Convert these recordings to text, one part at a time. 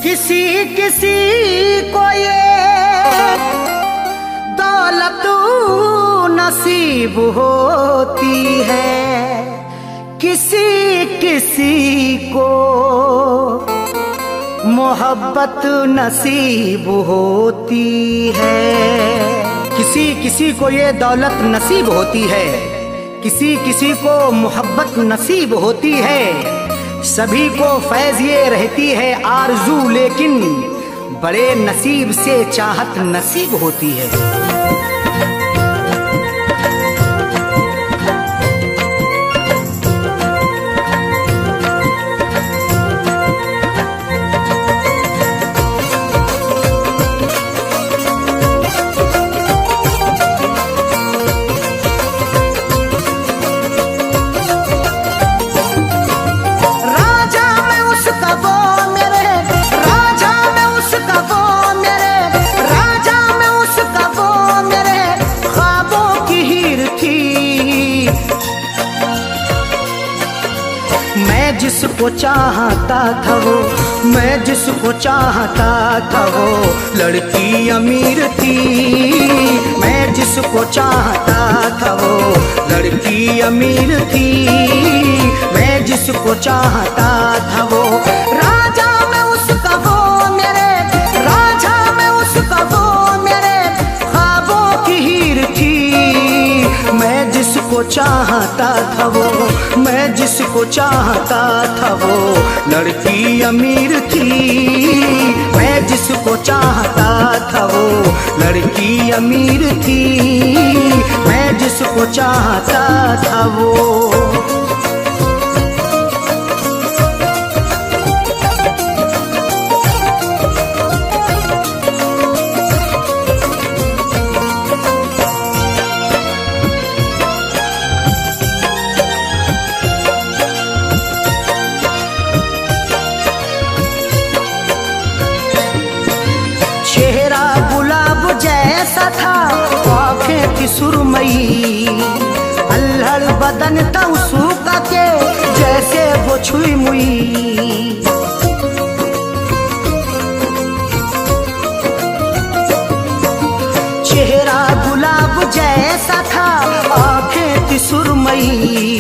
किसी किसी को ये दौलत नसीब होती है, किसी किसी को मोहब्बत नसीब होती है। किसी किसी को ये दौलत नसीब होती है, किसी किसी को मोहब्बत नसीब होती है। सभी को फैज़ ये रहती है आरज़ू, लेकिन बड़े नसीब से चाहत नसीब होती है। जिसको चाहता था वो, मैं जिसको चाहता था वो लड़की अमीर थी। मैं जिसको चाहता था वो लड़की अमीर थी। मैं जिसको चाहता था वो राजा में उसका वो मेरे, राजा में उसका वो मेरे ख्वाबों की हीर थी। मैं जिसको चाहता था वो, मैं जिसको चाहता था वो लड़की अमीर थी। मैं जिसको चाहता था वो लड़की अमीर थी। मैं जिसको चाहता था वो। चेहरा गुलाब जैसा था, आँखें थी सुरमई, अल्हड़ बदन था उसका के जैसे वो छुई मुई। चेहरा गुलाब जैसा था, आँखें थी सुरमई,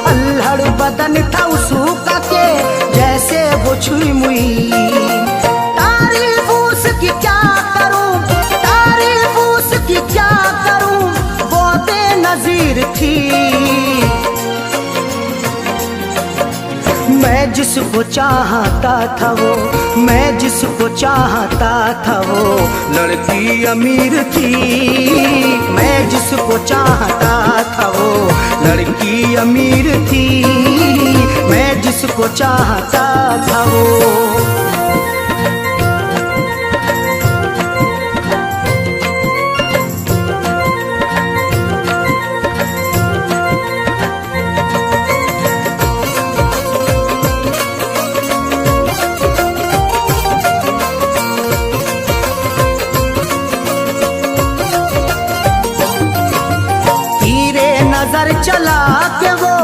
अल्हड़ बदन था उसका के जैसे वो छुई मुई। की क्या करूं, तारीफ उसकी क्या करूं, वो बेनज़ीर थी। मैं जिसको चाहता था वो, मैं जिसको चाहता था वो लड़की अमीर थी। मैं जिसको चाहता था वो लड़की अमीर थी। मैं जिसको चाहता था वो। नजर चला के वो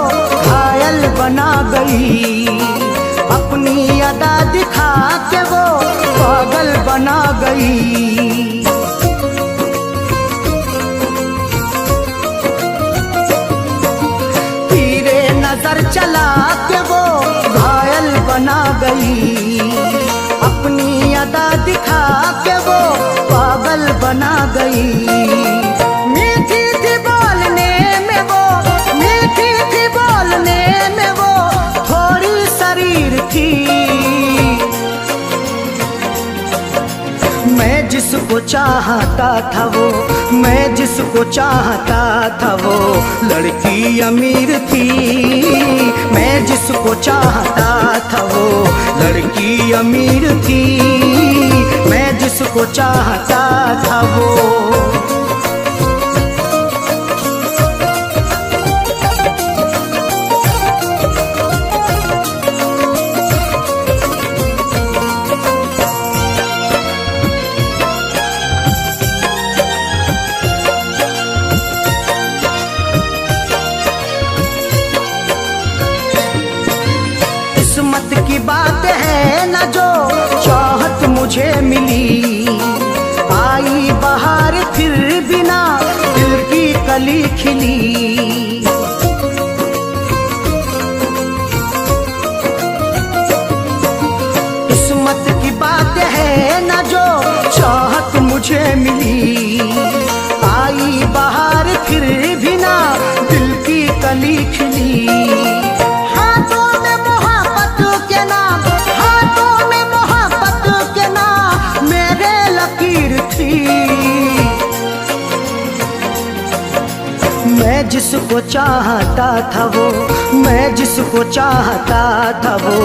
घायल बना गई, अपनी अदा दिखा के वो पागल बना गई। तीरे नजर चला के वो घायल बना गई, अपनी अदा दिखा के वो पागल बना गई। मैं जिसको चाहता था वो, मैं जिसको चाहता था वो लड़की अमीर थी। मैं जिसको चाहता था वो लड़की अमीर थी। मैं जिसको चाहता था वो। किस्मत की बात है न जो मुझे मिली। आई बहार फिर बिना दिल की कली खिली। किस्मत की बात है न जो चाहत मुझे मिली। आई बहार फिर भी ना दिल की कली खिली। हाथों में मोहब्बत के नाम, हाथों में मोहब्बत के नाम मेरे लकीर थी। मैं जिसको चाहता था वो, मैं जिसको चाहता था वो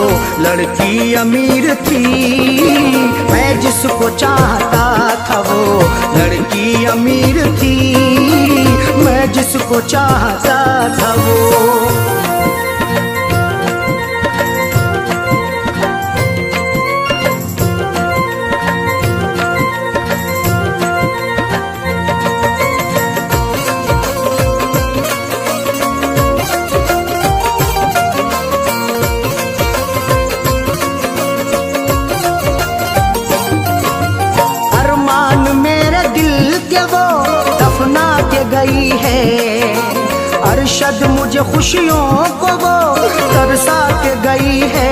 लड़की अमीर थी। मैं जिसको चाहता था वो लड़की अमीर थी। मैं जिसको चाहता था वो। गई है अरशद मुझे खुशियों को वो तरसा के गई है।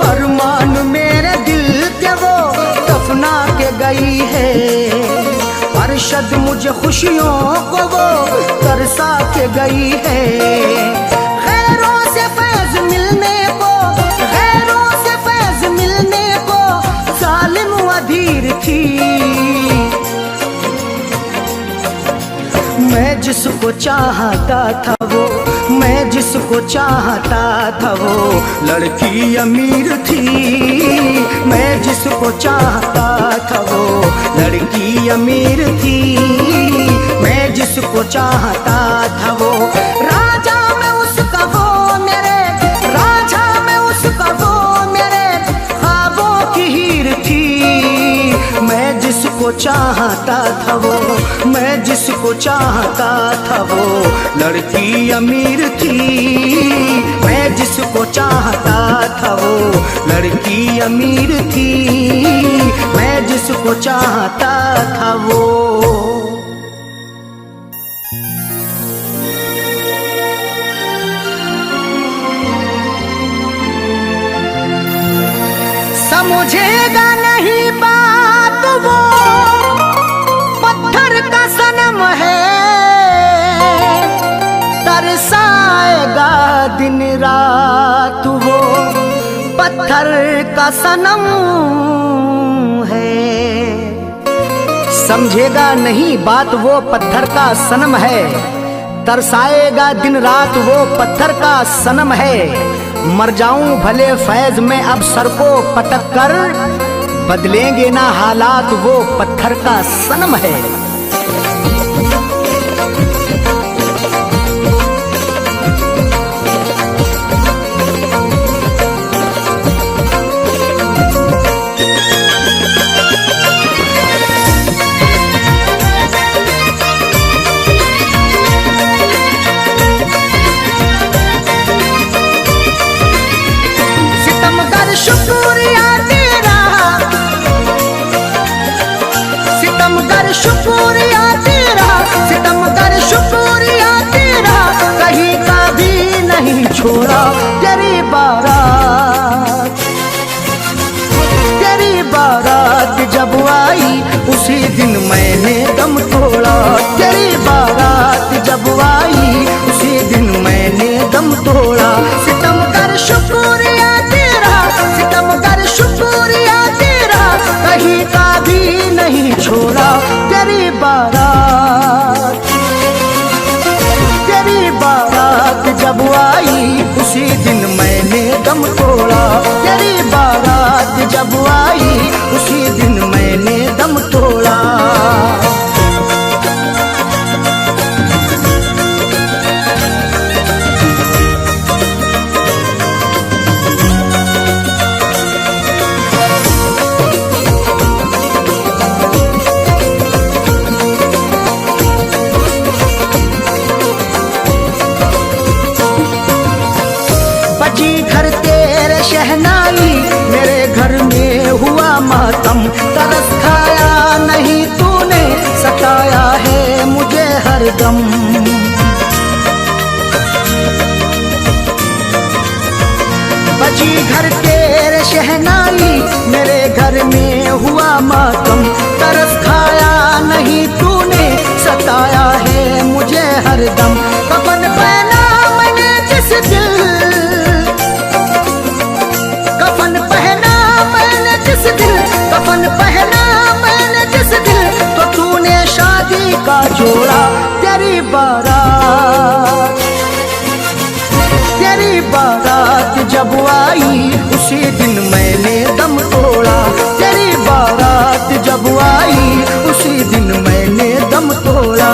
अरमान मेरे दिल के वो दफना के गई है। अरशद मुझे खुशियों को वो तरसा के गई है। खैरों से फैज मिलने को, खैरों से फैज मिलने को जालिम अधीर थी। मैं जिसको चाहता था वो, मैं जिसको चाहता था वो लड़की अमीर थी। मैं जिसको चाहता था वो लड़की अमीर थी। मैं जिसको चाहता था वो राजा में उसका वो मेरे, राजा में उसका वो मेरे ख्वाबों की हीर थी। मैं जिसको चाहता था वो, मैं जिसको चाहता था वो लड़की अमीर थी। मैं जिसको चाहता था वो लड़की अमीर थी। मैं जिसको चाहता था वो। समझेगा नहीं बात वो पत्थर का सनम है। तरसाएगा दिन रात वो पत्थर का सनम है। समझेगा नहीं बात वो पत्थर का सनम है। तरसाएगा दिन रात वो पत्थर का सनम है। मर जाऊं भले फैज में अब सर को पटक कर, बदलेंगे ना हालात वो पत्थर का सनम है। शुक्रिया तेरा, सितमगर शुक्रिया तेरा, सितमगर शुक्रिया तेरा कहीं का भी नहीं छोड़ा। तेरी बारात, तेरी बारात जब आई उसी दिन मैंने दम तोड़ा। तेरी बारात जब आई उसी दिन मैंने दम तोड़ा। सितमगर शुक्रिया तेरा, सितमगर शुक्रिया तेरा कहीं का भी नहीं छोड़ा। तेरी बारात, तेरी बारात जब आई उसी दिन मैंने दम तोड़ा। तेरी बारात जब आई उसी दिन मैंने दम तोड़ा। मातम, तरस खाया नहीं तूने, सताया है मुझे हरदम। कफन पहना मैंने जिस दिल, कफन पहना मैंने जिस दिल, कफन पहना मैंने जिस दिल, तो तूने शादी का जोड़ा। तेरी बारात, तेरी बारात जब आई उसी दिन मैंने दम तोड़ा। तेरी बारात जब आई उसी दिन मैंने दम तोड़ा।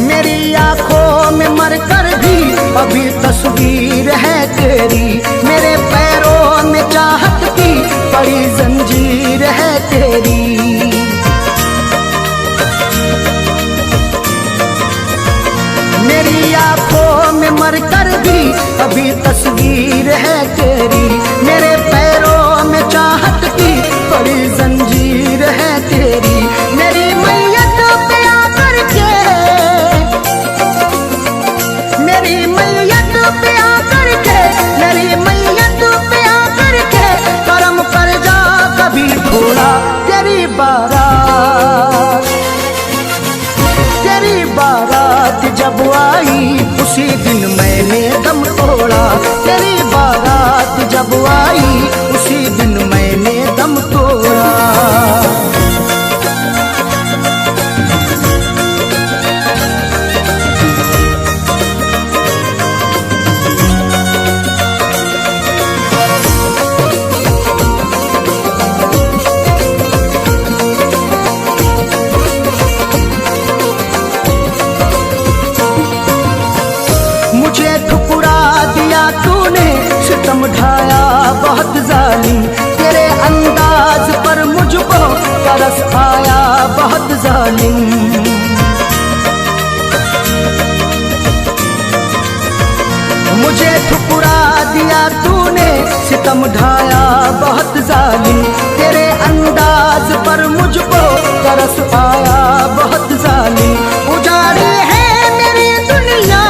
मेरी आंखों में मरकर भी अभी तस्वीर है तेरी, मेरे पैरों में चाहत की बड़ी जंजीर है तेरी। मेरी आंखों में मरकर भी अभी तस्वीर है तेरी, मेरे पैरों में चाहत की बड़ी जंजीर है तेरी। मेरी मैयत पे आकर के, मेरी मैयत पे आकर के, मेरी मैयत पे आकर के करम कर जा कभी थोड़ा। तेरी बारात, तेरी बारात जब आई उसी दिन मैंने दम तोड़ा। तेरी बारात जब आई उसी दिन मैंने दम तोड़ा। मुझे ठुकरा दिया तूने, सितम ढाया बहुत जालिम, तेरे अंदाज पर मुझको तरस आया बहुत जालिम। मुझे ठुकरा दिया तूने, सितम ढाया बहुत जालिम, तेरे अंदाज पर मुझको तरस आया बहुत जालिम। उजाड़ी है मेरी दुनिया,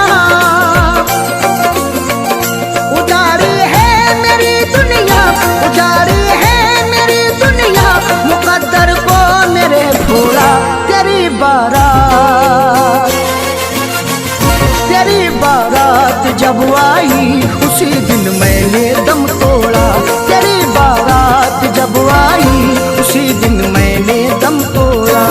उजाड़ी है मेरी दुनिया, उजाड़ी है मेरी दुनिया, मुकद्दर को मेरे भोला। तेरी बारात, तेरी बारात जब आई उसी दिन मैंने दम तोड़ा। तेरी बारात जब आई उसी दिन मैंने दम तोड़ा।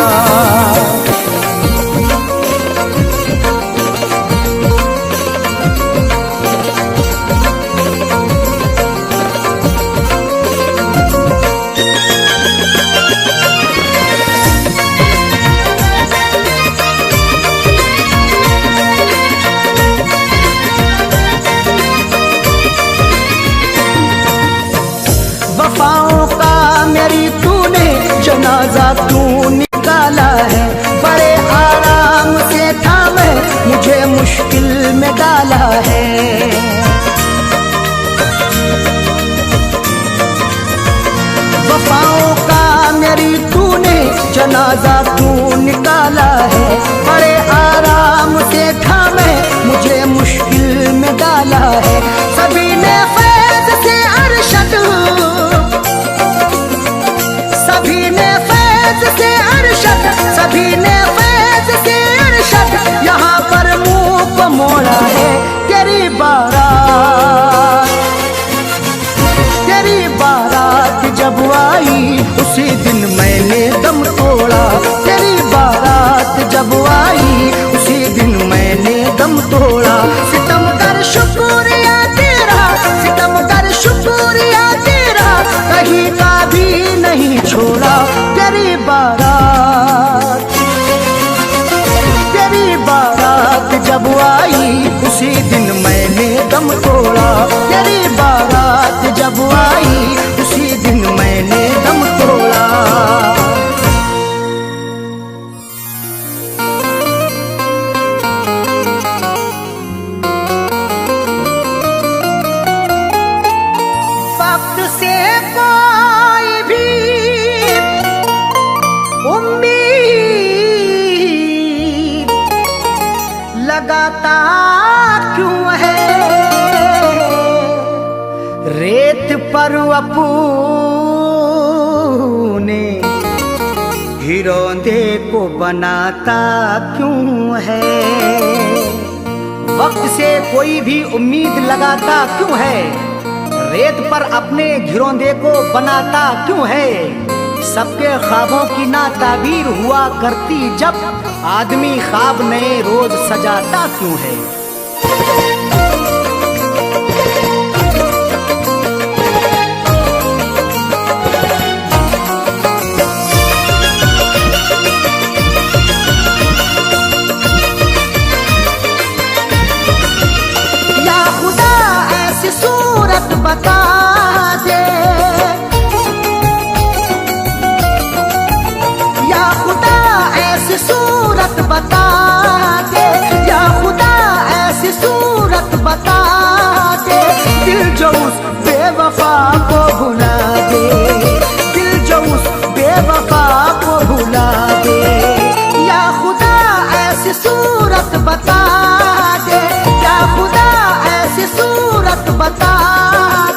वफाओं का मेरी तूने जनाजा तू निकाला है, बड़े आराम से था मैं मुझे मुश्किल में डाला है। वफाओं का मेरी तूने जनाजा तू निकाला है, बड़े आराम से था मैं मुझे मुश्किल में डाला है। सभी ने फैज़ से अरशद, सभी ने फैज़ से अरशद, सभी ने फैज़ से अरशद यहाँ पर मुंह को मोड़ा है। तेरी बारात, तेरी बारात जब आई उसी दिन मैंने दम तोड़ा। तेरी बारात जब आई उसी दिन मैंने दम तोड़ा। सितम कर शुक्रिया तेरा, सितम कर शुक्रिया तेरा, कहीं का भी नहीं छोड़ा। तेरी बारात, तेरी बारात जब आई उसी दिन मैंने दम तोड़ा। तेरी बारात जब आई उसी दिन मैंने दम तोड़ा। पर अपने हीरोंदे को बनाता क्यों है? वक्त से कोई भी उम्मीद लगाता क्यों है? रेत पर अपने घिरौंदे को बनाता क्यों है? सबके ख्वाबों की ना ताबीर हुआ करती जब आदमी ख्वाब नए रोज सजाता क्यों है? या खुदा ऐसी सूरत बता दे, या खुदा ऐसी सूरत बता दे, या खुदा ऐसी सूरत बता दे, दिल जो उस बेवफा को भुला दे, दिल जो उस बेवफा को भुला दे। या खुदा ऐसी सूरत बता दे, या खुदा ऐसी सूरत बता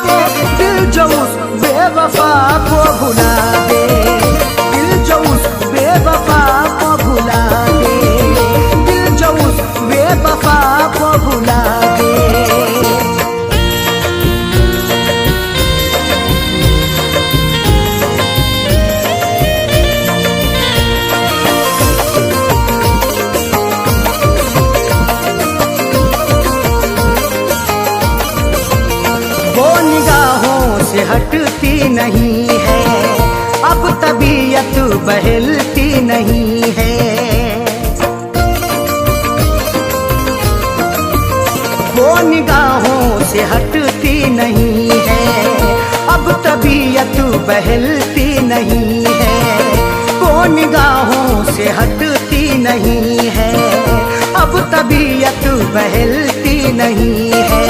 दे, दिल जो उस बेवफा को भुला दे, दिल जो उस बेवफा को भुला दे, दिल जो उस बेवफा को भुला दे। वो निगाहों से हटती नहीं है, अब तबीयत बहलती नहीं है। वो निगाहों से हटती नहीं है, अब तबीयत बहलती नहीं है। वो निगाहों से हटती नहीं है, अब तबीयत बहलती नहीं है।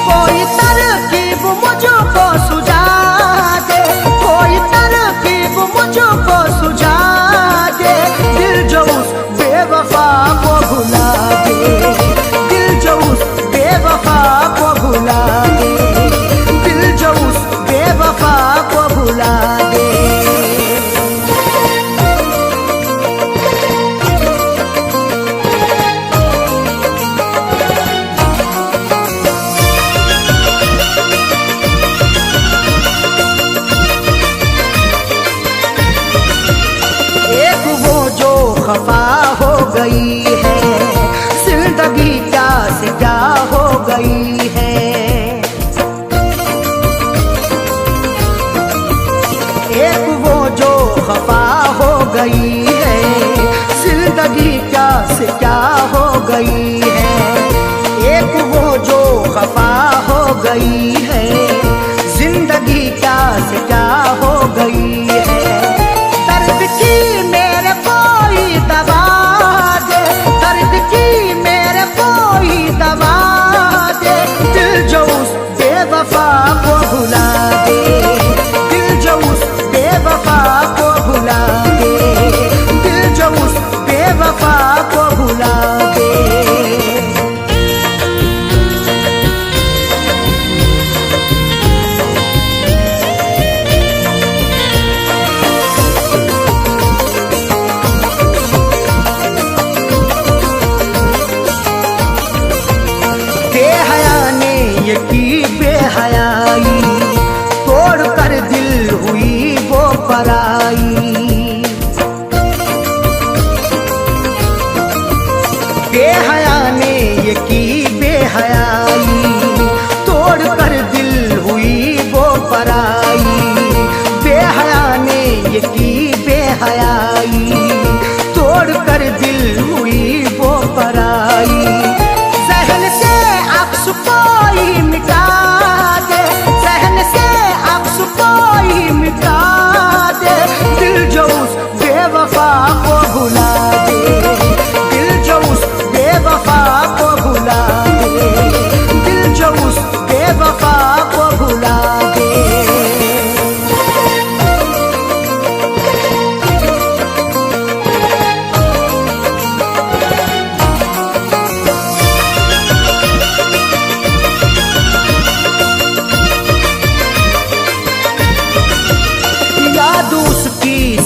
कोई तरकीब मुझको सुझा दे, कोई तरकीब मुझको सुझा दे, दिल जो उस बेवफा को भुला दे, दिल जो उस बेवफा को भुला दे, दिल जो उस बेवफा को भुला दे। खफा हो गई है, जिंदगी क्या से क्या हो गई है। एक वो जो खफा हो गई है, जिंदगी क्या से क्या हो गई है। एक वो जो खफा हो गई है, जिंदगी क्या से क्या हो गई है। दर्द की मेरे कोई दवा दे, दर्द की मेरे कोई दवा दे, दिल जो उस बेवफा को भुला दे, दिल जो उस बेवफा को भुला दे, दिल जो उस बेवफा को भुला दे।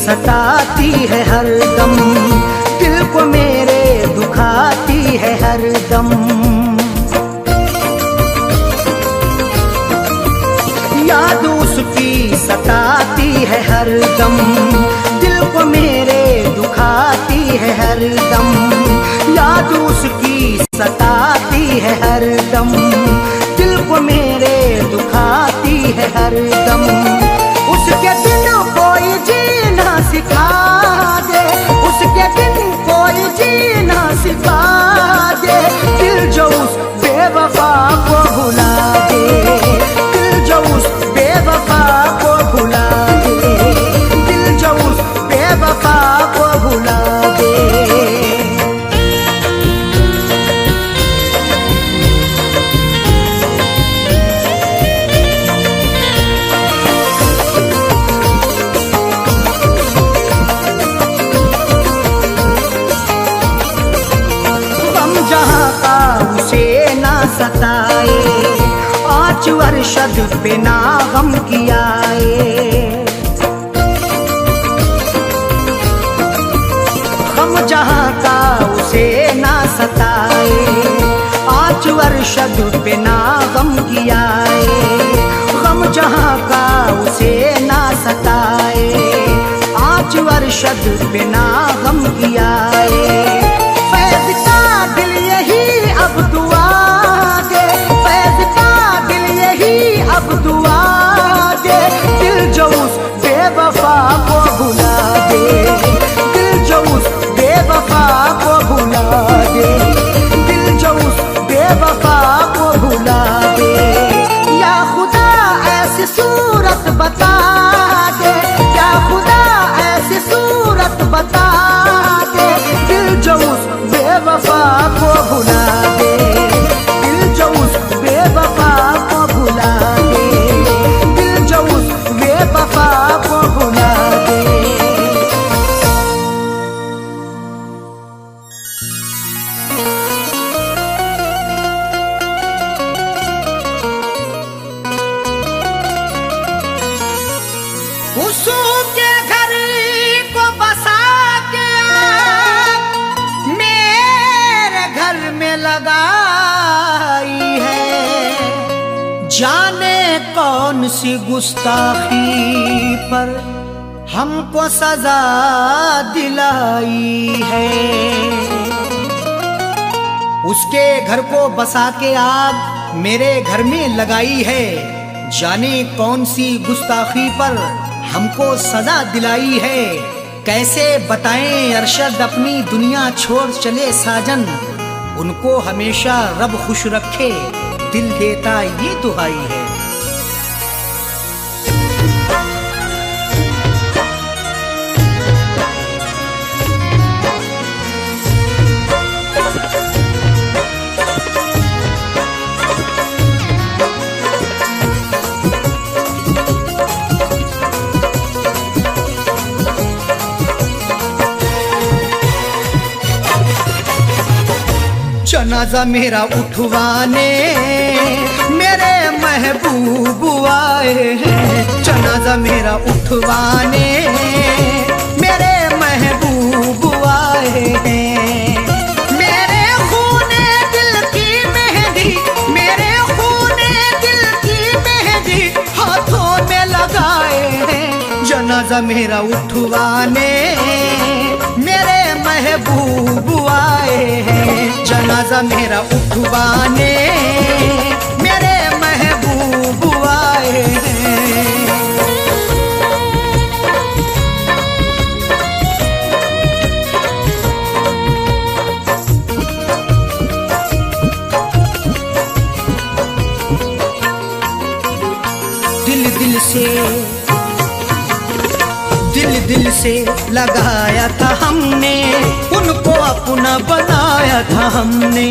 सताती है हरदम, दिल को मेरे दुखाती है हरदम। याद उसकी सताती है हरदम, दिल को मेरे दुखाती है हरदम। याद उसकी सताती है हरदम, दिल को मेरे दुखाती है हरदम। उसके बिन कोई जीना सिखा दे, उसके बिन कोई जीना सिखा दे। दिल जो उस बेवफा को भुला दे, दिल जो उस बेवफा को भुला दे, दिल जो उस बेवफा को भुला दे। सताए आँच अरशद पे ना गम कियाए, गम जहाँ का उसे ना सताए। आँच अरशद पे ना गम कियाए, गम जहाँ का उसे ना सताए। आँच अरशद पे ना गम कियाए। फैज़ का दिल यही अब दुआ दे, फैज़ का दिल यही अब दुआ दे। दिल जो उस बेवफा को भुला दे, दिल जो उस बेवफा को भुला दे, दिल जो उस बेवफा को भुला दे। या खुदा ऐसी सूरत बता दे, या खुदा ऐसी सूरत बता दे। दिल जो उस बेवफा को भुला दे, दिल जो उस बेवफा को भुला दे, दिल जो उस बेवफा को भुला दे। उसके घर को बसा के मेरे घर में लगाई है। जाने कौन सी गुस्ताखी पर हमको सजा दिलाई है। उसके घर को बसा के आग मेरे घर में लगाई है। जाने कौन सी गुस्ताखी पर हमको सजा दिलाई है। कैसे बताएं अरशद अपनी दुनिया छोड़ चले साजन, उनको हमेशा रब खुश रखे दिल देता ये दुआई है। जनाजा मेरा उठवाने मेरे महबूब आए हैं। जनाजा मेरा उठवाने मेरे महबूब आए हैं। मेरे खूने दिल की मेहंदी, मेरे खूने दिल की मेहंदी हाथों में लगाए हैं। जनाजा मेरा उठवाने मेरे महबूब आए हैं। जनाजा मेरा उठवाने मेरे महबूब आए हैं। दिल से लगाया था हमने, उनको अपना बनाया था हमने।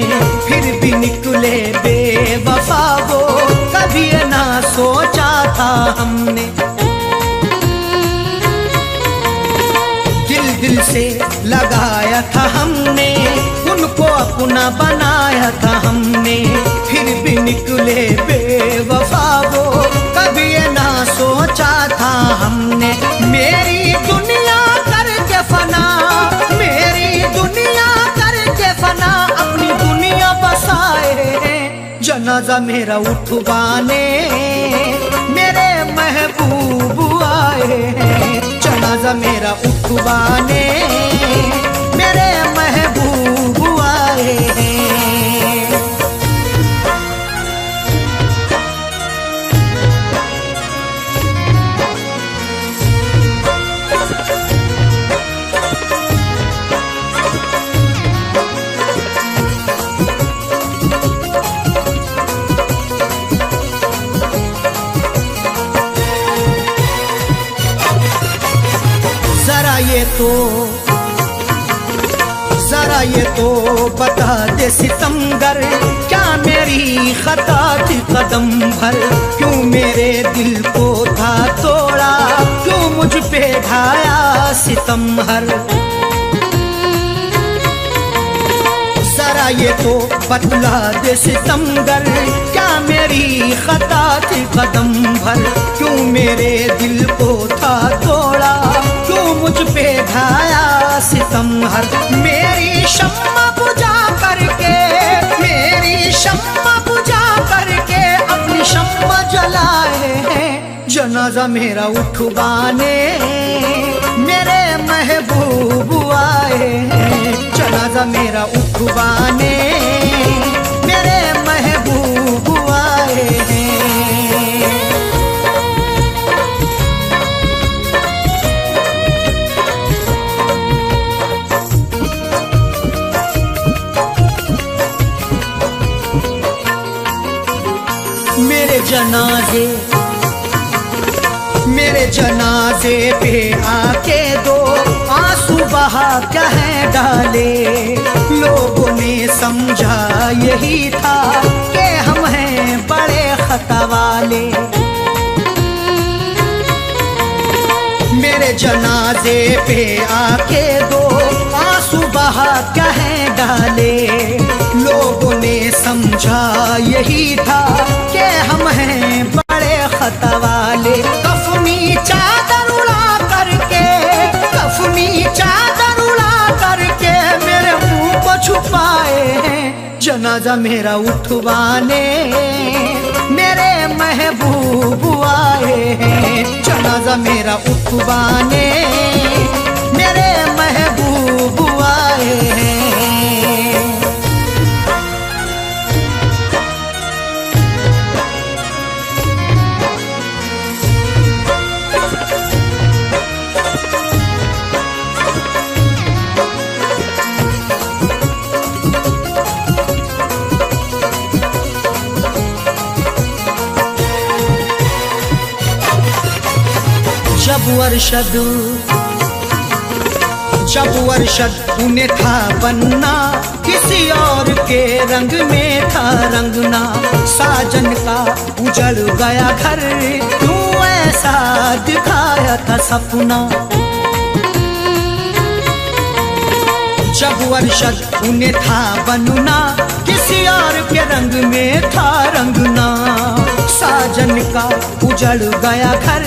फिर भी निकले बेवफा वो, कभी ना सोचा था हमने। दिल से लगाया था हमने, उनको अपना बनाया था हमने। फिर भी निकले बेवफा वो, कभी ना सोचा था हमने। मेरी दुनिया जनाजा मेरा उठवाने मेरे महबूब आए हैं। जनाजा मेरा उठवाने मेरे महबूब आए हैं। जरा ये तो बता दे सितमगर, क्या मेरी खता थी कदम भर? क्यों मेरे दिल को था तोड़ा, क्यों मुझ पे ढाया सितम हर? जरा ये तो बतला दे सितमगर, क्या मेरी खता थी कदम भर? क्यों मेरे दिल को था तोड़ा, क्यों मुझ पे ढाया सितम हर? मेरी शम्मा बुझा करके, मेरी शम्मा बुझा करके अपनी शम्मा जलाए हैं। जनाजा मेरा उठवाने मेरे महबूब आए हैं। जनाजा मेरा उठवाने मेरे महबूब आए हैं। मेरे जनाजे पे आके दो आंसू बहा कह डाले। लोगों ने समझा यही था कि हम हैं बड़े खता वाले। मेरे जनाजे पे आके दो आंसू बहा कह डाले। लोगों ने समझा यही था कि हम हैं बड़े खता वाले। कफनी चादर उड़ा करके, कफनी चादर उड़ा करके मेरे मुंह को छुपाए हैं। जनाजा मेरा उठवाने मेरे महबूब आए हैं। जनाजा मेरा उठवाने मेरे महबूब आए हैं। जब अरशद उन्हें था बनना, किसी और के रंग में था रंगना। साजन का उजड़ गया घर, क्यों ऐसा दिखाया था सपना। जब अरशद उन्हें था बनना, किसी और के रंग में था रंगना। साजन का उजड़ गया घर,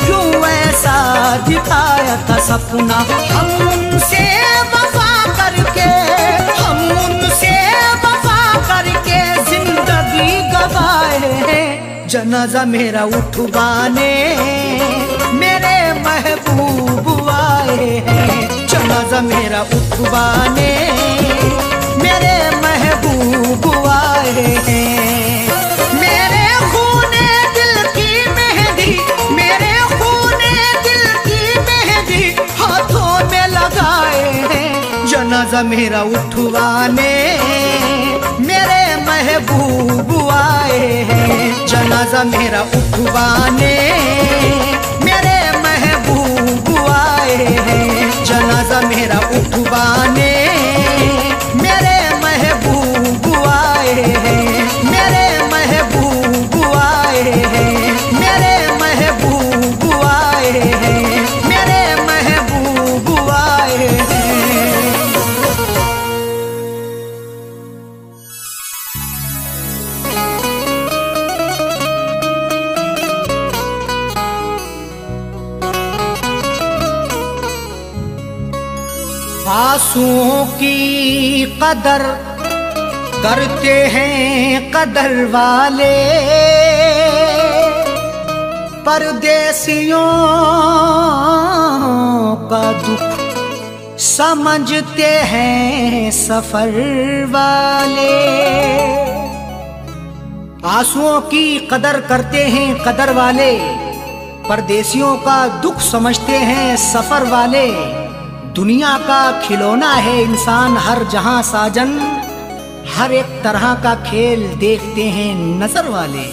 क्यों ऐसा दिखाया था सपना। हम उनसे वफा करके, हम उनसे वफा करके जिंदगी गवाए हैं। जनाजा मेरा उठवाने मेरे महबूब आए हैं। जनाजा मेरा उठवाने मेरे महबूब आए हैं। मेरे खूने दिल की मेहंदी, मेरे खूने दिल की मेहंदी हाथों में लगाए हैं। जनाजा मेरा उठवाने मेरे महबूब आए हैं। जनाजा मेरा उठवाने मेरे महबूब आए हैं। जनाजा मेरा उठवाने मेरे महबूब आए हैं। मेरे महबूब आए हैं। मेरे महबूब आए हैं। मेरे महबूब आए हैं। आंसुओं की कदर करते हैं कदर वाले परदेसियों का दुख समझते हैं सफर वाले। आंसुओं की कदर करते हैं कदर वाले, परदेसियों का दुख समझते हैं सफर वाले। दुनिया का खिलौना है इंसान हर जहां साजन, हर एक तरह का खेल देखते हैं नजर वाले।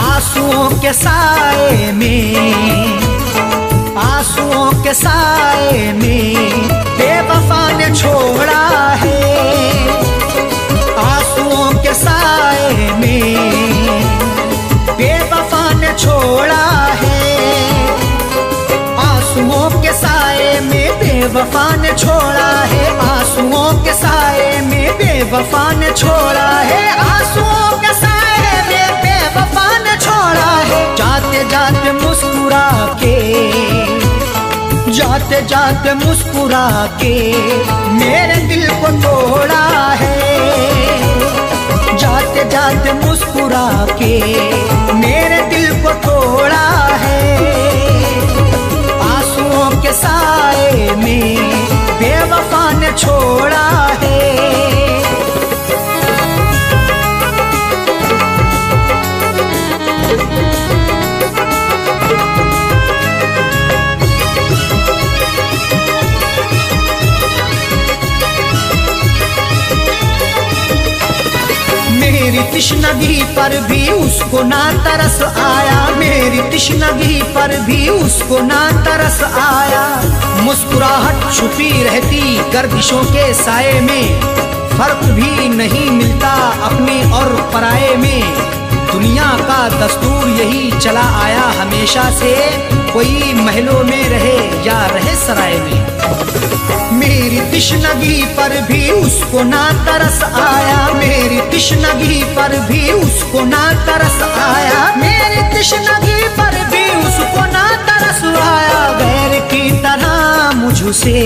आंसुओं के साए में, आंसुओं के साए में बेवफा ने छोड़ा है। आंसुओं के साए में बेवफा ने छोड़ा है। आंसुओं के साए में बेवफा ने छोड़ा है। आंसुओं के साए में बेवफा ने छोड़ा है। आंसुओं के साए में बेवफा ने छोड़ा है। जाते जाते मुस्कुरा के, जाते जाते मुस्कुरा के मेरे दिल को तोड़ा है। जाते जाते मुस्कुरा के मेरे दिल को तोड़ा है। आंसुओं के साए में बेवफा ने छोड़ा है। मेरी तिश्नगी पर भी उसको ना तरस आया। मेरी तिश्नगी पर भी उसको ना तरस आया। मुस्कुराहट छुपी रहती गर्दिशों के साए में, फर्क भी नहीं मिलता अपने और पराये में। दुनिया का दस्तूर यही चला आया हमेशा से, कोई महलों में रहे या रहे सराय में। मेरी तिश्नगी पर भी उसको ना तरस आया। मेरी तिश्नगी पर भी उसको ना तरस आया। मेरी तिश्नगी पर भी उसको ना तरस आया। गैर की तरह मुझसे,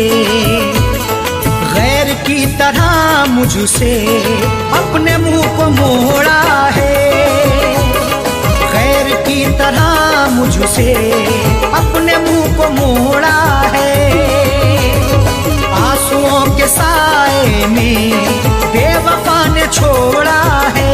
गैर की तरह मुझसे अपने मुंह को मोड़ा है। गैर की तरह मुझसे अपने मुंह को मोड़ा है। आंसुओं के साए में बेवफा ने छोड़ा है।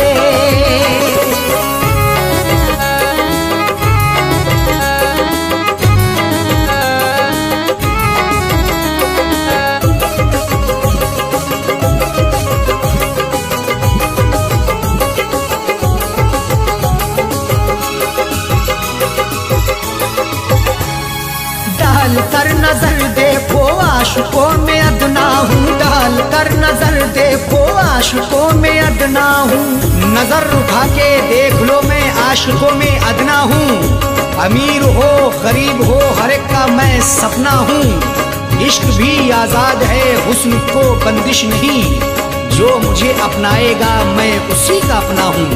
डाल कर नजर देखो आशिकों में अदना हूँ। डाल कर नजर देखो आशिकों में अदना हूँ। नजर उठा के देख लो मैं आशिकों में अदना हूँ। अमीर हो गरीब हो हर एक का मैं सपना हूँ। इश्क भी आजाद है हुस्न को बंदिश नहीं, जो मुझे अपनाएगा मैं उसी का अपना हूँ।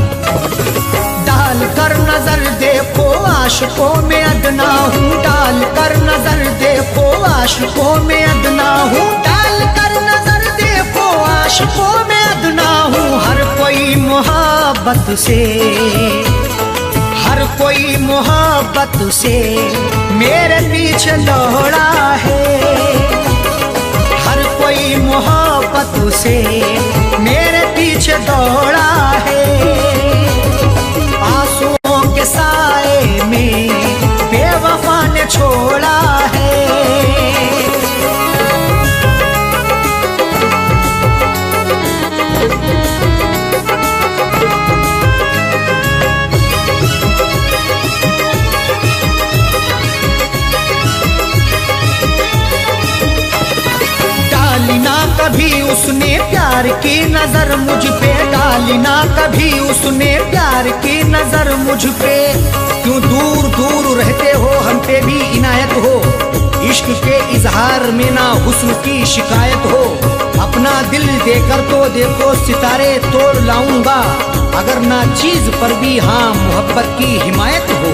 डाल कर नजर देखो आशिकों में अदना हूँ। डाल कर नजर देखो आशिकों में अदना हूँ। डाल कर नजर देखो आशिकों में अदना हूँ। हर कोई मोहब्बत से, हर कोई मोहब्बत से मेरे पीछे दौड़ा है। हर कोई मोहब्बत से मेरे पीछे दौड़ा है। आंसुओं के साए में बेवफा ने छोड़ा है। डाली ना कभी उसने प्यार प्यार की नजर मुझ पे डाली ना कभी उसने प्यार की नजर मुझ पे। क्यों दूर दूर रहते हो, हम पे भी इनायत हो। इश्क के इजहार में ना हुस्न की शिकायत हो। अपना दिल देकर तो देखो सितारे तोड़ लाऊंगा, अगर ना चीज पर भी हाँ मोहब्बत की हिमायत हो।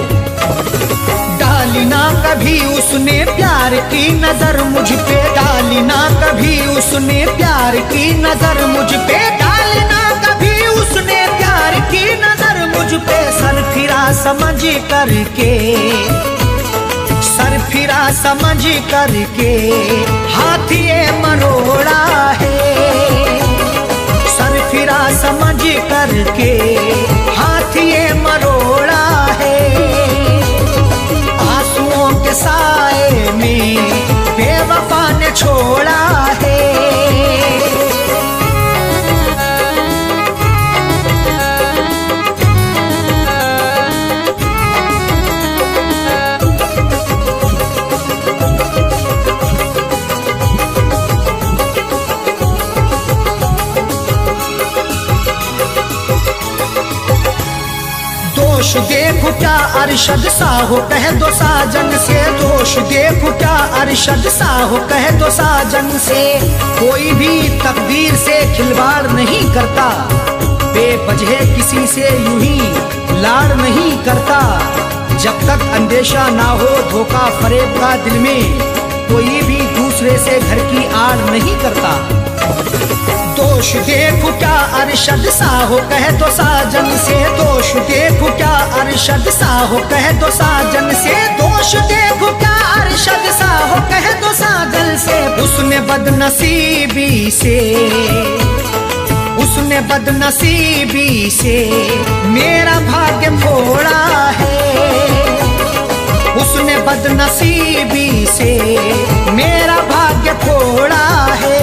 डाली ना कभी उसने प्यार की नजर मुझ पे, डाली ना कभी उसने प्यार की नजर मुझ पे, डाली ना कभी उसने प्यार की नजर मुझ पे। सर फिरा समझ करके, सर फिरा समझ करके हाथ ये मरोड़ा है। सर फिरा समझ करके हाथ ये मरोड़ा है। आंसुओं के साए में बेवफा ने छोड़ा है। दोष देखो क्या अरशद सा हो, कह दो साजन से। दोष देखो क्या अरशद सा हो, कह दो साजन से। कोई भी तकदीर से खिलवाड़ नहीं करता, बेवजह किसी से यूं ही लाड़ नहीं करता। जब तक अंदेशा ना हो धोखा फरेब का दिल में, कोई भी दूसरे से घर की आड़ नहीं करता। दोष देखो क्या अरशद सा हो, कह दो साजन से। दोष देखो क्या अरशद सा हो, कह दो साजन से। दोष देखो क्या अरशद सा हो, कह दो साजन से। उसने बदनसीबी से, उसने बदनसीबी से मेरा भाग्य फोड़ा है। उसने बदनसीबी से मेरा भाग्य फोड़ा है।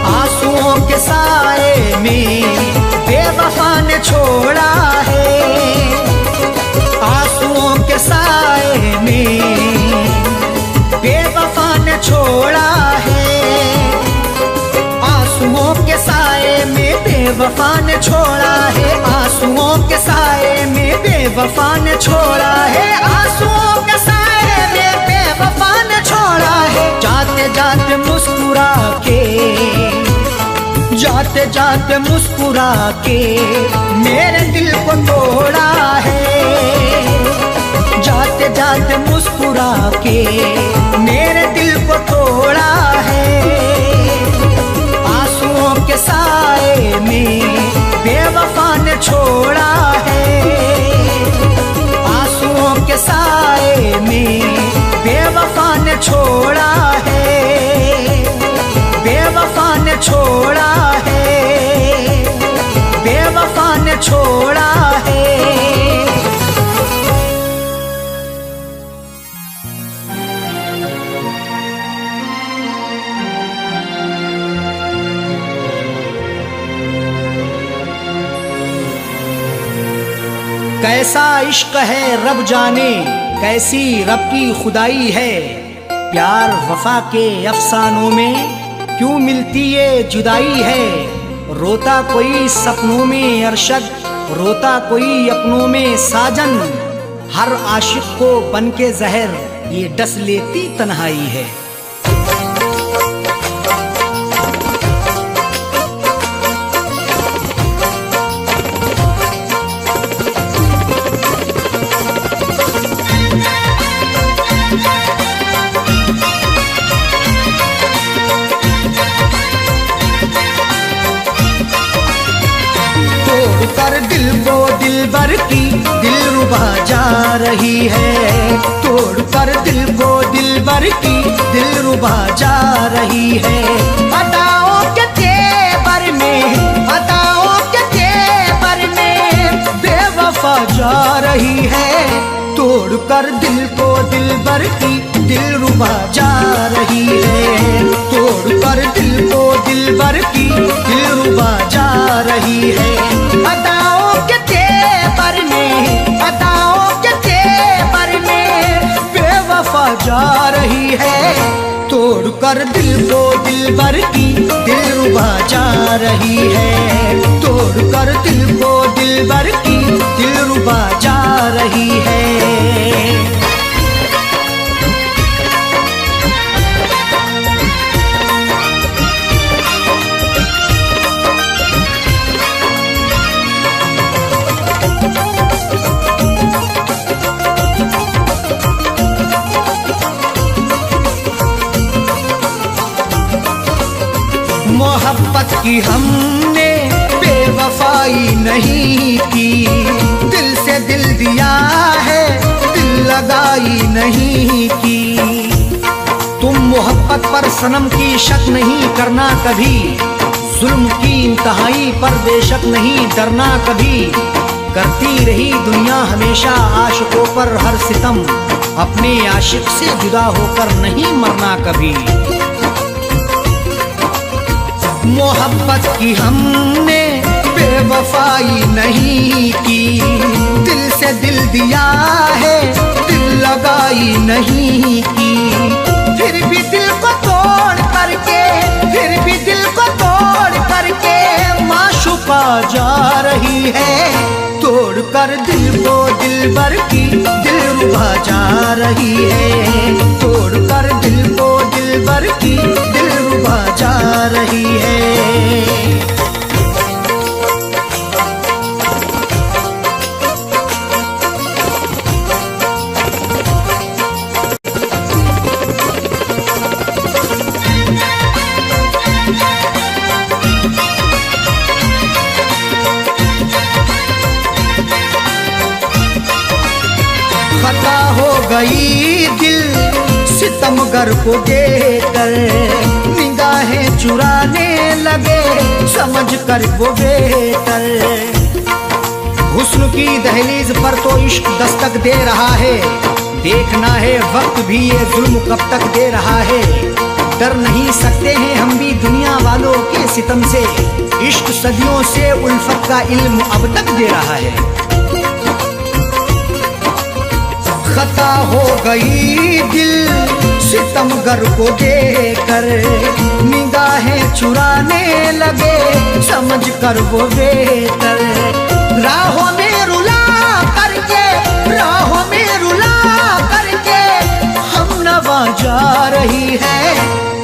आंसुओं के साए में बेवफा ने छोड़ा है। आंसुओं के साए में बेवफा ने छोड़ा है। आंसुओं के साए में बेवफा ने छोड़ा है। आंसुओं के साए में बेवफा ने छोड़ा है। आंसुओं के साए में बेवफा ने छोड़ा है। जाते जाते मुस्कुरा के, जाते जाते मुस्कुरा के मेरे दिल को तोड़ा है। जाते जाते मुस्कुरा के मेरे दिल को तोड़ा है। आंसुओं के साए में बेवफा ने छोड़ा है। आंसुओं के साए में बेवफा ने छोड़ा है। बेवफा ने छोड़ा है। बेवफा ने छोड़ा है। कैसा इश्क है रब जाने, कैसी रब की खुदाई है। प्यार वफा के अफसानों में क्यों मिलती ये जुदाई है। रोता कोई सपनों में अरशद, रोता कोई अपनों में साजन। हर आशिक को बन के जहर ये डस लेती तन्हाई है। कर दिल को दिलबर की दिलरुबा जा रही है। तोड़ कर दिल को दिलबर की दिलरुबा जा रही है। अदाओं के तेवर में, अदाओं के तेवर में बेवफा जा रही है। तोड़ कर दिल को दिलबर की दिलरुबा जा रही है। तोड़ कर दिल को दिलबर की दिलरुबा जा रही है। अदाओं के तेवर में, अदाओं के तेवर में बेवफा जा रही है। तोड़ कर दिल को दिलबर की दिलरुबा दिलरुबा जा रही है, तोड़ कर दिल को दिलबर की दिलरुबा जा रही है। मोहब्बत की हमने बेवफाई नहीं की, दिल से दिल दिया है दिल लगाई नहीं की। तुम मोहब्बत पर सनम की शक नहीं करना कभी, जुल्म की इंतहाई पर बेशक नहीं डरना कभी। करती रही दुनिया हमेशा आशिकों पर हर सितम, अपने आशिक से जुदा होकर नहीं मरना कभी। मोहब्बत की हमने बेवफाई नहीं की, दिल से दिल दिया है दिल लगाई नहीं की। फिर भी दिल को तोड़ करके, फिर भी दिल को तोड़ करके माशूका जा रही है, तोड़ कर दिल को दिलबर की दिलरुबा जा रही है, तोड़ कर दिल को दिलबर की दिलरुबा जा रही है। खता हो गई दिल सितमगर को देकर, निगाहें चुराने लगे समझ कर वो बेहतर। हुस्न की दहलीज पर तो इश्क दस्तक दे रहा है, देखना है वक्त भी ये जुल्म कब तक दे रहा है। डर नहीं सकते हैं हम भी दुनिया वालों के सितम से, इश्क सदियों से उल्फत का इल्म अब तक दे रहा है। खता हो गई दिल सितमगर को देकर, निगाहें चुराने लगे समझ कर वो बेहतर। राहों में रुला करके, राहों में रुला करके हम नवा जा रही है,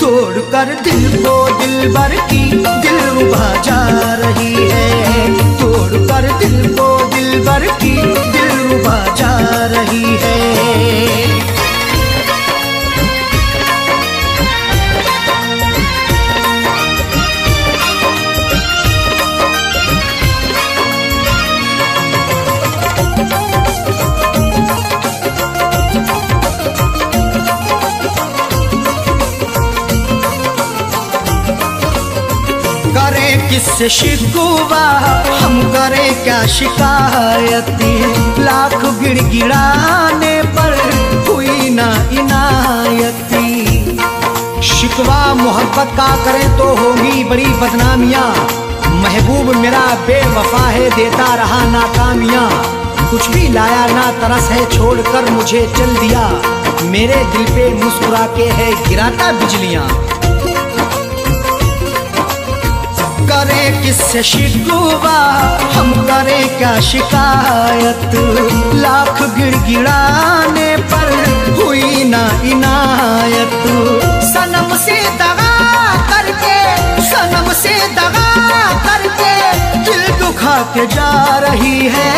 तोड़ कर दिल को दिलबर की दिलरुबा जा रही है, तोड़ कर दिल को दिलबर की दिलरुबा जा रही है। करें किससे शिकवा हम करें क्या शिकायती, लाख गिड़गिड़ाने पर हुई ना इनायती। शिकवा मोहब्बत का करें तो होगी बड़ी बदनामियाँ, महबूब मेरा बेवफा है देता रहा नाकामियाँ। कुछ भी लाया ना तरस है छोड़कर मुझे चल दिया, मेरे दिल पे मुस्कुरा के है गिराता बिजलियाँ। करें किससे शिकवा हम करें क्या शिकायत, लाख गिड़गिड़ाने पर हुई ना इनायत। सनम से दगा करके, सनम से दगा करके दिल दुखा के जा रही है,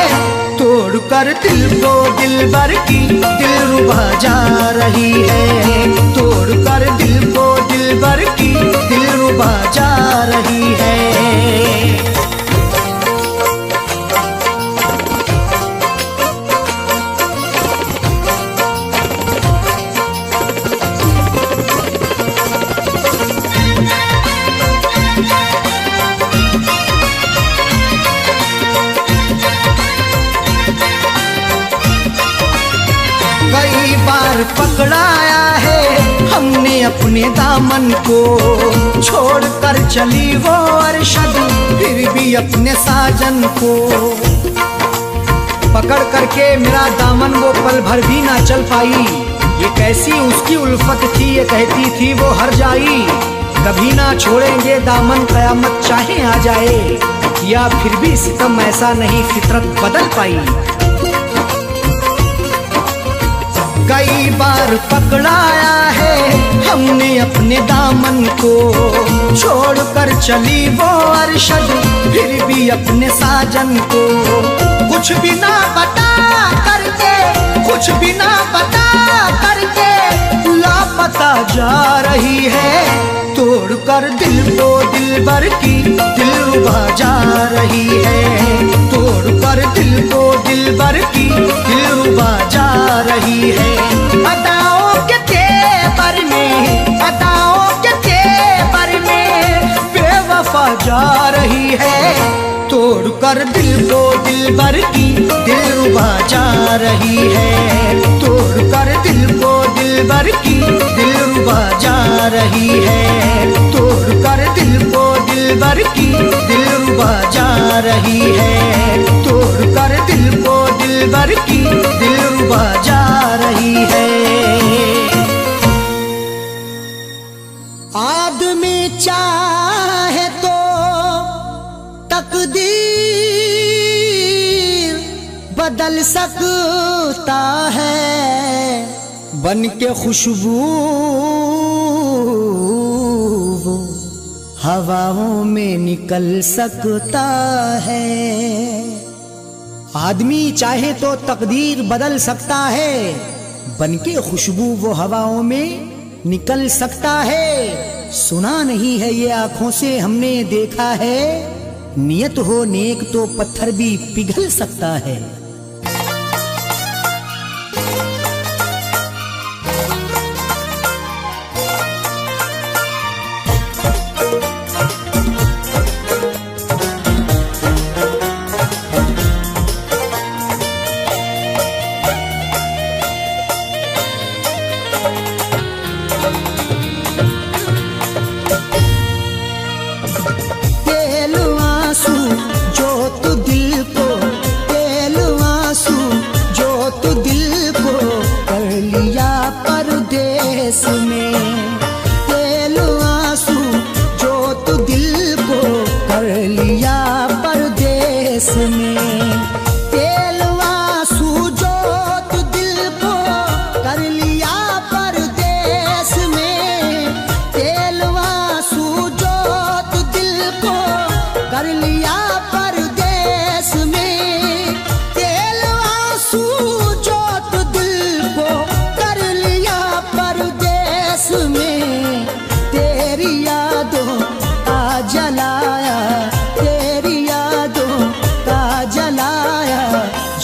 तोड़ कर दिल को दिलबर की दिलरुबा जा रही है, तोड़ कर दिल को दिलबर की दिलरुबा जा रही है। कई बार पकड़ाया है हमने अपने दामन को, छोड़ कर चली वो अरशद फिर भी अपने साजन को। पकड़ करके मेरा दामन वो पल भर भी ना चल पाई, ये कैसी उसकी उल्फत थी ये कहती थी वो हर जाई। कभी ना छोड़ेंगे दामन, कयामत चाहे आ जाए, या फिर भी सितम ऐसा नहीं फितरत बदल पाई। कई बार पकड़ाया है हमने अपने दामन को, छोड़कर चली वो अरशद फिर भी अपने साजन को। कुछ भी ना बता करके, कुछ भी ना बता करके लापता जा रही है, तोड़कर दिल को दिलबर की दिलरुबा जा रही है, तोड़कर दिल को दिलबर की दिलरुबा जा रही है। अदाओं के तेवर में, अदाओं के तेवर में बेवफा जा रही है, तोड़कर दिल को दिलबर की दिलरुबा जा रही है, तोड़कर दिल को दिलबर की दिलरुबा जा रही है, तोड़कर दिल को दिलबर की दिलरुबा जा रही है, तोड़कर दिल को दिलबर की दिलरुबा जा रही है। आदमी चाहे तो तकदीर बदल सकता है, बन के खुशबू हवाओं में निकल सकता है। आदमी चाहे तो तकदीर बदल सकता है, बनके खुशबू वो हवाओं में निकल सकता है। सुना नहीं है ये आंखों से हमने देखा है, नियत हो नेक तो पत्थर भी पिघल सकता है।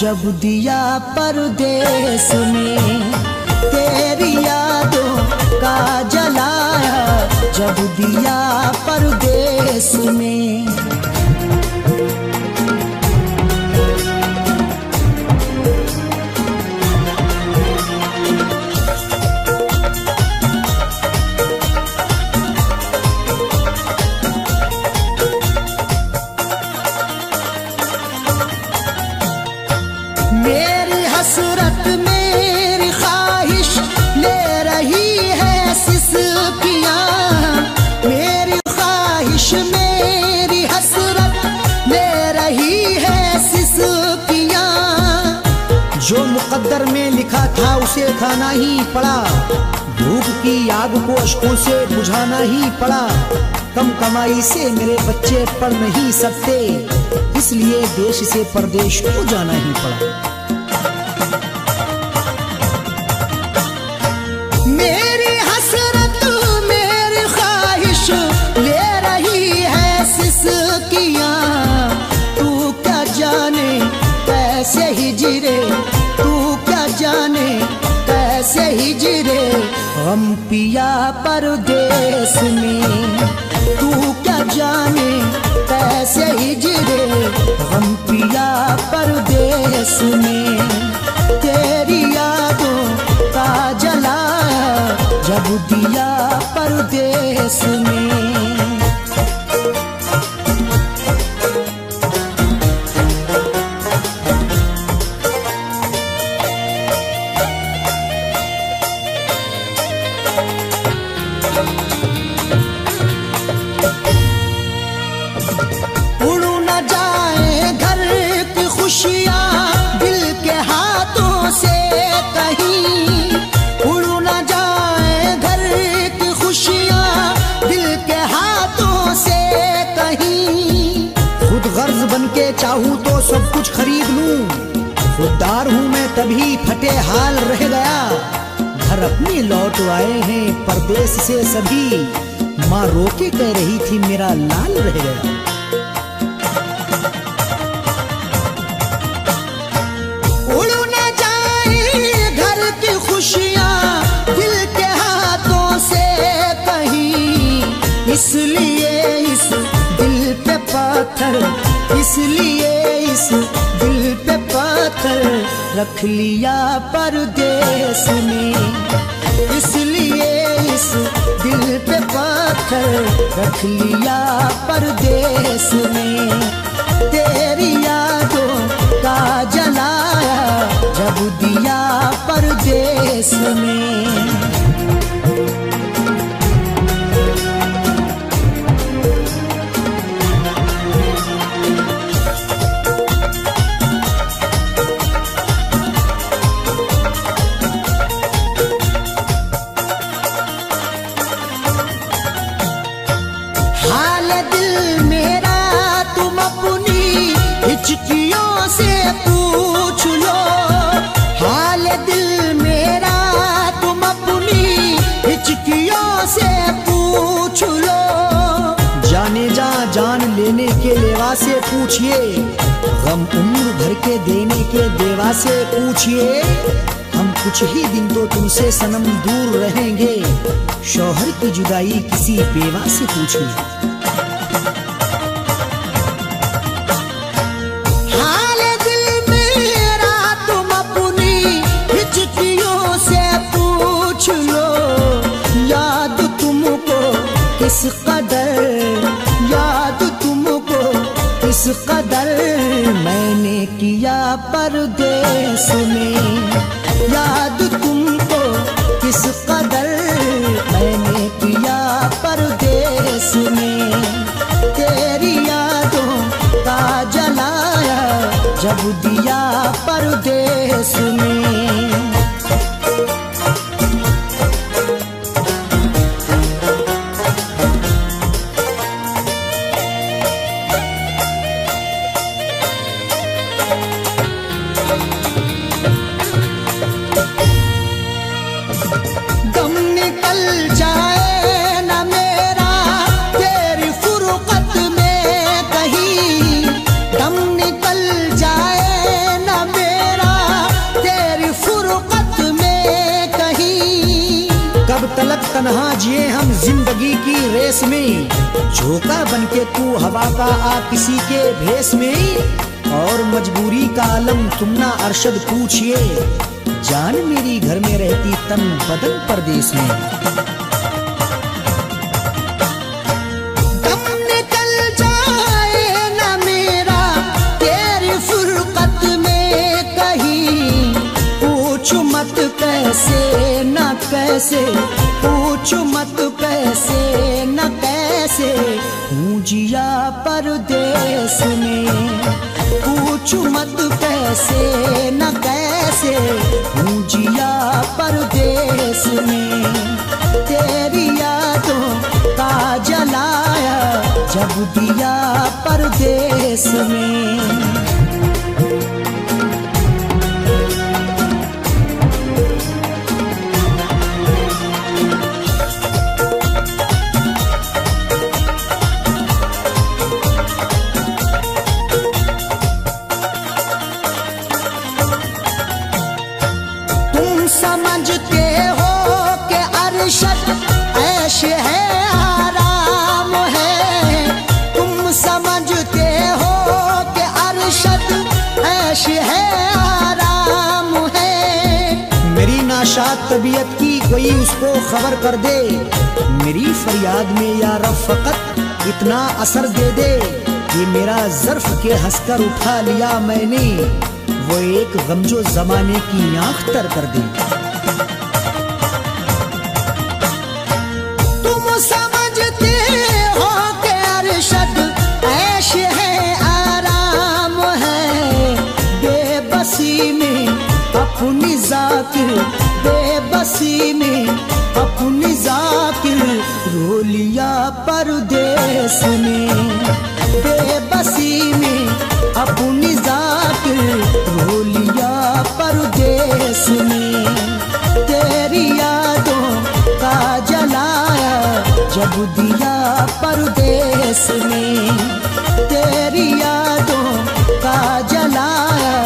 जब दिया परदेस में, तेरी यादों का जलाया जब दिया परदेस में। मेरी हसरत मेरी ख्वाहिश ले रही है सिसकियाँ, मेरी ख्वाहिश मेरी हसरत ले रही है सिसकियाँ। जो मुकद्दर में लिखा था उसे खाना ही पड़ा, भूख की आग को अश्कों से बुझाना ही पड़ा। कम कमाई से मेरे बच्चे पढ़ नहीं सकते, इसलिए देश से परदेश को जाना ही पड़ा। मेरी हसरत मेरी ख्वाहिश ले रही है सिसकियाँ, तू क्या जाने कैसे हिजरे, तू क्या जाने कैसे हिजरे गम पिया परदेस में। तू क्या जाने कैसे हिजरे गम पिया परदेस में। तेरी यादों का जलाया जब दिया परदेस में। खुशियाँ दिल के हाथों से कहीं उड़ न जाए, घर की खुशियाँ दिल के हाथों से कहीं। खुद गर्ज बन के चाहूँ तो सब कुछ खरीद लूं, खुददार हूँ मैं तभी फटे हाल रह गया। घर अपने लौट आए हैं परदेश से सभी, माँ रोके कह रही थी मेरा लाल रह गया। उड़ न जाए घर की खुशियाँ दिल के हाथों से कहीं, इसलिए इस दिल पे पत्थर, इसलिए इस दिल पे पत्थर रख लिया परदेस में, इसलिए इस दिल पे पत्थर रख लिया परदेस में। तेरी यादों का जलाया जब दिया परदेस में। हिचकियों से पूछ लो हाल दिल मेरा, तुम अपनी हिचकियों से पूछ लो। जाने जा जान लेने के लेवा से पूछिए, गम उम्र भर के देने के देवा से पूछिए। हम कुछ ही दिन तो तुमसे सनम दूर रहेंगे, शौहर की जुदाई किसी बेवा से पूछिए। किस कदर याद तुमको, किस कदर मैंने किया परदेस में, याद तुमको किस कदर मैंने किया परदेस में। तेरी यादों का जलाया जब दिया परदेस में। तलक तन्हा जिए हम जिंदगी की रेस में, झोंका बनके तू हवा का आ किसी के भेस में। और मजबूरी का आलम तुम ना अरशद पूछिए, जान मेरी घर में रहती तन बदन परदेस में। दम निकल जाए ना मेरा तेरी फुरकत में कहीं, पूछ मत कैसे न कैसे, पूछ मत कैसे न कैसे हूँ जिया परदेस में, पूछ मत कैसे न कैसे हूँ जिया परदेस में। तेरी यादों का जलाया जब दिया परदेस में। समझते हो कि अरशद ऐश है आराम है, तुम समझते हो कि अरशद ऐश है आराम है। मेरी नाशाद तबीयत की कोई उसको खबर कर दे, मेरी फरियाद में या रब फकत इतना असर दे दे। ये मेरा ज़र्फ के हंसकर उठा लिया मैंने, वो एक गमजो जमाने की आंख तर कर दे। तुम समझते हो कि अरशद ऐश है आराम है, बेबसी में अपनी जाकिर रो लिया परदेस में, बेबसी में अपनी जाकिर रो लिया परदेस में। तेरी यादों का जलाया जब दिया परदेस में, तेरी यादों का जलाया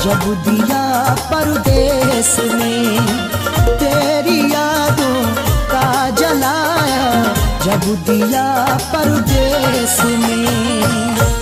जब दिया परदेस में, तेरी यादों का जलाया जब दिया परदेस में।